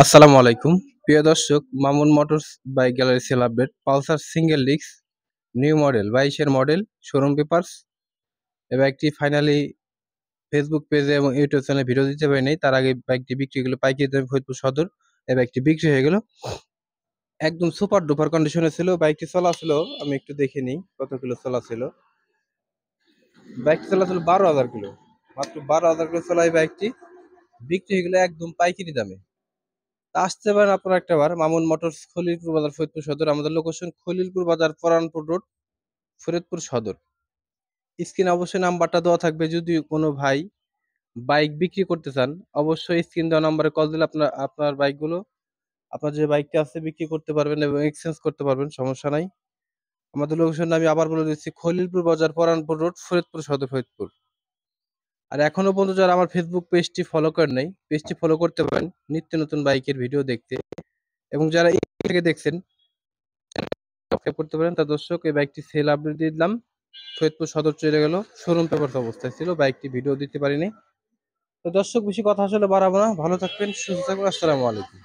আসসালামু আলাইকুম প্রিয় দর্শক, Mamun motors bike gallery sale update Pulsar single disc new model 22-এর মডেল শোরুম পেপারস। এই বাইকটি ফাইনালি ফেসবুক পেজে এবং ইউটিউব চ্যানেলে ভিডিও দিতে পারি নাই। তার আগে বাইকটি বিক্রি হয়ে গেল পাইকারি দামে ফরিদপুর সদর। এই বাইকটি বিক্রি হয়ে গেল, একদম সুপার ডুপার কন্ডিশনে ছিল। বাইকটি চলা ছিল, আমি একটু দেখে নিই কত কিলো চলা ছিল। বাইকটি চলা ছিল 12,000 কিলো, মাত্র 12,000 কিলো চলা এই বাইকটি বিক্রি হয়ে গেল একদম পাইকারি দামে। আসতে পারেন আপনারা একটা বার মামুন মোটরস, খলিলপুর বাজার, ফরিদপুর সদর। আমাদের লোকেশন খলিলপুর বাজার, পরানপুর রোড, ফরিদপুর সদর। স্ক্রিনে অবশ্যই নাম্বারটা দেওয়া থাকবে। যদি কোনো ভাই বাইক বিক্রি করতে চান, অবশ্যই স্ক্রিন দেওয়া নাম্বারে কল দিলে আপনার আপনার বাইকগুলো, আপনার যে বাইকটা আছে বিক্রি করতে পারবেন এবং এক্সচেঞ্জ করতে পারবেন, সমস্যা নাই। আমাদের লোকেশন আমি আবার বলে দিচ্ছি, খলিলপুর বাজার, পরানপুর রোড, ফরিদপুর সদর, ফরিদপুর। আর এখনো পর্যন্ত যারা আমার ফেসবুক পেজটি ফলো করেন নাই, পেজটি ফলো করতে পারেন নিত্য নতুন বাইকের ভিডিও দেখতে। এবং যারা এই থেকে দেখছেন সাবস্ক্রাইব করতে পারেন। তা দর্শক, এই বাইকটি সেল আপডেট দিয়ে দিলাম। ফরিদপুর সদর চলে গেল, শোরুম পেপারস অবস্থায় ছিল, বাইকটি ভিডিও দিতে পারিনি। তো দর্শক, বেশি কথা আসলে বাড়াবো না, ভালো থাকবেন, সুস্থ থাকবেন, আসসালামু আলাইকুম।